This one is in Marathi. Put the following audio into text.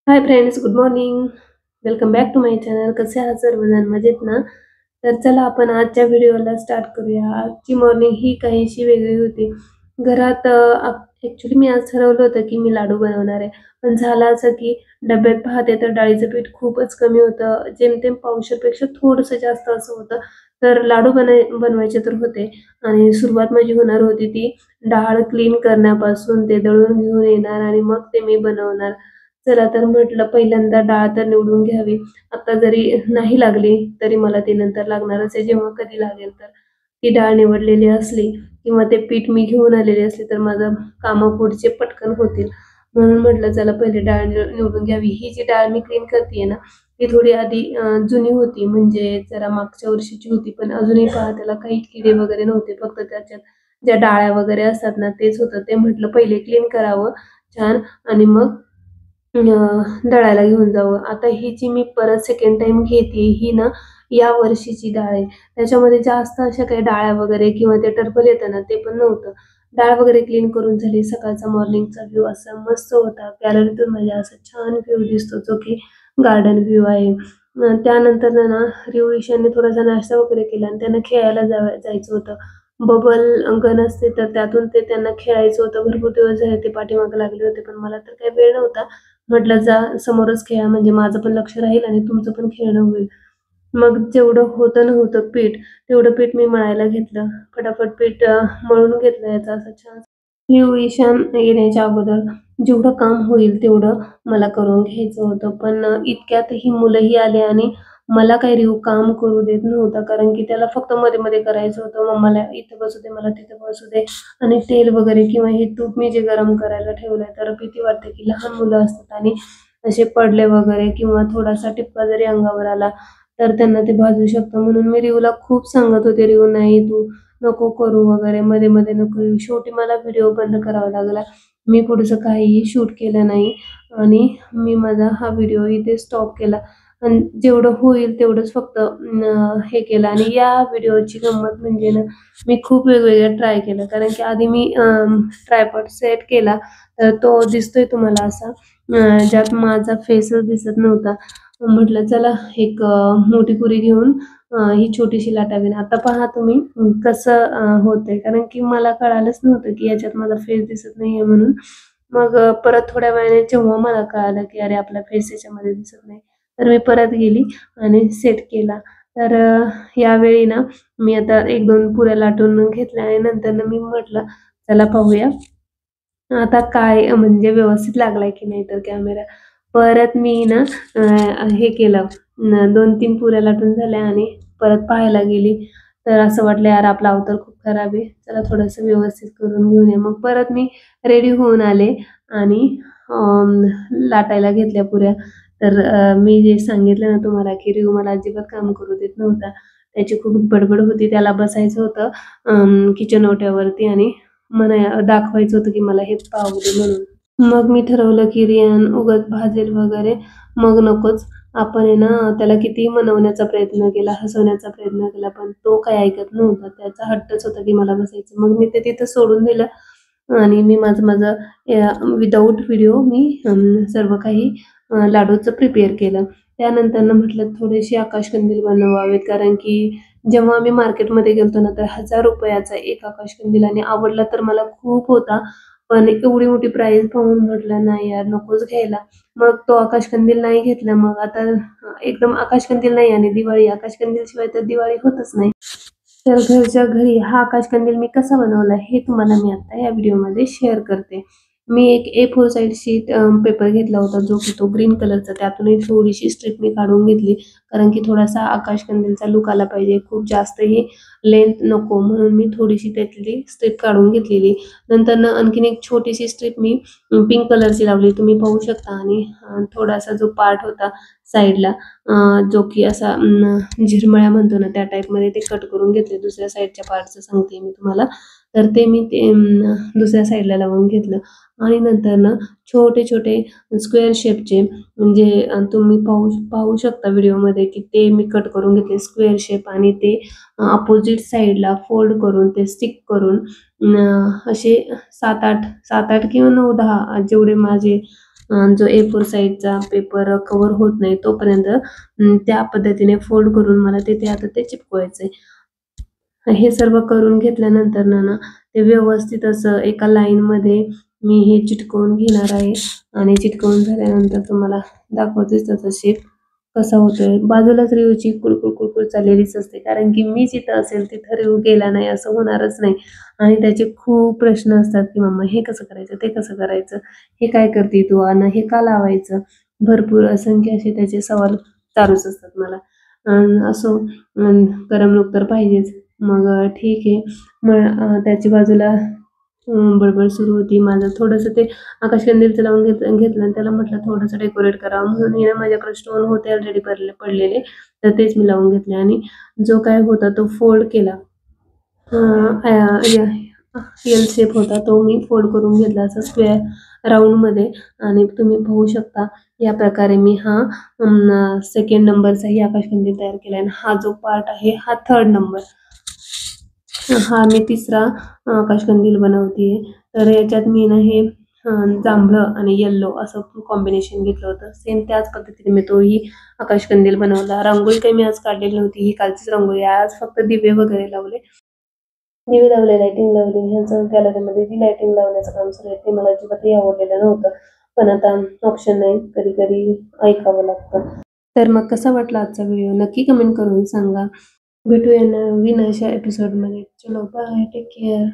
High friends, good morning. Welcome back to my channel. कसे आहात सर्वजण? मजेत ना? तर चला आपण आजच्या व्हिडिओला स्टार्ट करूया. आजची मॉर्निंग ही काहीशी वेगळी होती. घरात ॲक्चुअली मी आज ठरवलं होतं की मी लाडू बनवणार आहे. पण झालं असं की डब्यात पाहते तर डाळीचं पीठ खूपच कमी होतं. जेमतेम पावशेरपेक्षा थोडंसं जास्त असं होतं. तर लाडू बनवायचे तर होते आणि सुरुवात माझी होणार होती ती डाळ क्लीन करण्यापासून. ते दळून घेऊन येणार आणि मग ते मी बनवणार. चला तर म्हटलं पहिल्यांदा डाळ तर निवडून घ्यावी. आता जरी नाही लागली तरी मला ती नंतर लागणारच आहे. जेव्हा कधी लागेल तर ती डाळ निवडलेली असली किंवा ते पीठ मी घेऊन आलेली असली तर माझं कामं पुढचे पटकन होतील. म्हणून म्हटलं चला पहिले डाळ निवडून घ्यावी. ही जी डाळ मी क्लीन करतेय ना, ती थोडी आधी जुनी होती, म्हणजे जरा मागच्या वर्षीची होती. पण अजूनही पहा त्याला काही किडे वगैरे नव्हते. फक्त त्याच्यात ज्या डाळ्या वगैरे असतात ना तेच होतं. ते म्हटलं पहिले क्लीन करावं छान आणि मग दळायला घेऊन जावं. आता ही जी मी परत सेकंड टाईम घेते ही ना या वर्षीची डाळ आहे. त्याच्यामध्ये जास्त अशा काही डाळ्या वगैरे किंवा ते टरफल येतं ना ते पण नव्हतं. डाळ वगैरे क्लीन करून झाली. सकाळचा मॉर्निंगचा व्ह्यू असा मस्त होता. गॅलरीतून म्हणजे असा छान व्ह्यू दिसतो जो की गार्डन व्ह्यू आहे. त्यानंतर ना रिऊ ईशानने थोडासा नाश्ता वगैरे केला आणि त्यांना खेळायला जायचं होतं. बबल गन असते तर त्यातून ते त्यांना खेळायचं होतं. भरपूर दिवस झाले ते पाठीमागे लागले होते पण मला तर काही वेळ नव्हता. म्हटलं जा समोरच खेळा, म्हणजे माझं पण लक्ष राहील आणि तुमचं पण खेळणं होईल. मग जेवढं होतं नव्हतं पीठ, तेवढं पीठ मी मळायला घेतलं. फटाफट पीठ मळून घेतलं याचा असा छान. न्यू ईशान येण्याच्या अगोदर जेवढं काम होईल तेवढं मला करून घ्यायचं होतं. पण इतक्यात ही मुलंही आली आणि मला काही रिऊ काम करू देत नव्हता. कारण की त्याला फक्त मध्ये-मध्ये करायचं होतं. मम्माला इथं बसू दे, मला तिथं बसू दे आणि तेल वगैरे किंवा हे तूप मी जे गरम करायला ठेवलंय तर भीती वाटते की लहान मुलं असतात आणि असे पडले वगैरे किंवा थोडासा टिपका जरी अंगावर आला तर त्यांना ते भाजू शकतं. म्हणून मी रिऊला खूप सांगत होते, "रिऊ नाही तू नको करू वगैरे, मध्ये-मध्ये नको येऊ." शेवटी मला व्हिडिओ बंद करावा लागला. मी पुढचं काहीही शूट केलं नाही आणि मी माझा हा व्हिडिओ इथे स्टॉप केला आणि जेवढं होईल तेवढंच फक्त हे केलं. आणि या व्हिडिओची गंमत म्हणजे ना, मी खूप वेगवेगळ्या ट्राय केलं. कारण की आधी मी ट्रायपॉड सेट केला तर तो दिसतोय तुम्हाला असा ज्यात माझा फेसच दिसत नव्हता. म्हटलं चला एक मोठी पुरी घेऊन ही छोटीशी लाटावी. आता पहा तुम्ही कसं होतंय. कारण की मला कळालंच नव्हतं की याच्यात माझा फेस दिसत नाहीये म्हणून. मग परत थोड्या वेळाने जेव्हा मला कळालं की अरे आपला फेस याच्यामध्ये दिसत नाही, तर मी परत गेली आणि सेट केला. तर यावेळी ना मी आता 1-2 पुऱ्या लाटून घेतल्या आणि नंतर मी म्हटलं चला पाहूया आता काय म्हणजे व्यवस्थित लागलाय की नाही तर कॅमेरा. परत मी ना हे केलं 2-3 पुऱ्या लाटून झाल्या आणि परत पाहायला गेली. तर असं वाटलं यार आपला अवतार खूप खराब आहे. चला थोडंसं व्यवस्थित करून घेऊया. मग परत मी रेडी होऊन आले आणि लाटायला घेतल्या पुऱ्या. तर मी जे सांगितलं ना तुम्हाला की रिऊ मला अजिबात काम करू देत नव्हता. त्याची खूप बडबड होती. त्याला बसायचं होतं किचन ओट्यावरती आणि दाखवायचं होतं की मला हे पाहू दे म्हणून. मग मी ठरवलं की रियान उगाच भाजेल वगैरे, मग नकोच. आपण आहे ना त्याला कितीही मनवण्याचा प्रयत्न केला, हसवण्याचा प्रयत्न केला, पण तो काही ऐकत नव्हता. त्याचा हट्टच होता की मला बसायचं. मग मी ते तिथं सोडून दिलं आणि मी माझं विदाऊट व्हिडिओ मी सर्व काही लाडूचं प्रिपेअर केलं. त्यानंतर म्हटलं थोडेसे आकाशकंदील बनवावेत, कारण की जेव्हा आम्ही मार्केटमध्ये गेलतो ना, तर ₹1000 चा एक आकाशकंदील आणि आवडला तर मला खूप होता. पण एवढी मोठी प्राईस पाहून म्हटलं नाही यार नकोच घ्यायला. मग तो आकाशकंदील नाही घेतला. मग आता एकदम आकाशकंदील नाही आणि दिवाळी, आकाशकंदील शिवाय तर दिवाळी होतच नाही. तर घरच्या घरी हा आकाशकंदील मी कसा बनवला हे तुम्हाला मी आता या व्हिडिओमध्ये शेअर करते. मी एक A4 साइज शीट पेपर घेतला होता जो की तो ग्रीन कलरचा. त्यातूनही थोडीशी स्ट्रिप मी काढून घेतली. कारण की थोडासा आकाशकंदीलचा लूक आला पाहिजे. खूप जास्तही लेंथ नको म्हणून मी थोडीशी त्यातली स्ट्रिप काढून घेतलेली. नंतर आणखीन एक छोटीशी स्ट्रिप मी पिंक कलरची लावली तुम्ही पाहू शकता. आणि थोडासा जो पार्ट होता साईडला जो की असा झिरमळ्या म्हणतो ना त्या टाईपमध्ये ते कट करून घेतले. दुसऱ्या साईडच्या पार्टचं सांगते मी तुम्हाला. तर ते मी दुसऱ्या साईडला लावून घेतलं आणि नंतर छोटे-छोटे स्क्वेअर शेपचे, म्हणजे तुम्ही पाहू शकता व्हिडिओमध्ये की ते मी कट करून घेतले स्क्वेअर शेप आणि ते अपोझिट साईडला फोल्ड करून ते स्टिक करून असे 7-8 किंवा 9-10 जेवढे माझे जो A4 साईजचा पेपर कव्हर होत नाही तोपर्यंत त्या पद्धतीने फोल्ड करून मला तिथे आता ते चिपकवायचंय. हे सर्व करून घेतल्यानंतर ना ते व्यवस्थित असं एका लाईनमध्ये मी हे चिटकवून घेणार आहे आणि चिटकवून झाल्यानंतर तुम्हाला दाखवतेच त्याचा शेप कसा होतोय. बाजूलाच रिहूची कुरकुर कुरकुर चाललेलीच असते, कारण की मी जिथं असेल तिथं रिहू गेला नाही असं होणारच नाही. आणि त्याचे खूप प्रश्न असतात की मम्मा हे कसं करायचं, ते कसं करायचं, हे काय करते तू आणि हे का लावायचं, भरपूर असंख्य असे त्याचे सवाल चालूच असतात मला. असो, करमणूक तर पाहिजेच. मग ठीक आहे. मग त्याची बाजूला बडबड सुरू होती. माझं थोडंसं ते आकाशकंदीलचं लावून घेतलं आणि त्याला म्हटलं थोडंसं डेकोरेट करावं म्हणून. हे ना माझ्याकडे स्टोन होते ऑलरेडी पडलेले, तर तेच मी लावून घेतले आणि जो काय होता तो फोल्ड केला. एल शेप होता तो मी फोल्ड करून घेतला असं स्क्वेअर राऊंडमध्ये. आणि तुम्ही पाहू शकता या प्रकारे मी हा सेकंड नंबरचाही आकाशकंदील तयार केला आणि हा जो पार्ट आहे हा थर्ड नंबर. हा मी तिसरा आकाशकंदील बनवतेय. तर याच्यात मी ना हे जांभळं आणि येल्लो असं कॉम्बिनेशन घेतलं होतं. सेम त्याच पद्धतीने मी तोही आकाशकंदील बनवला. रांगोळी काही मी आज काढलेली नव्हती, ही कालचीच रांगोळी आहे. आज फक्त दिवे वगैरे लावले, लाइटिंग लावली. ह्यांचं गॅलरीमध्ये जी लाइटिंग लावण्याचं काम सुरू आहे ते मला अजिबातही आवडलेलं नव्हतं, पण आता ऑप्शन नाही, कधी कधी ऐकावं लागतं. तर मग कसा वाटला आजचा व्हिडिओ नक्की कमेंट करून सांगा. भेटूया नवीन अशा एपिसोडमध्ये. चलो बाय, टेक केअर.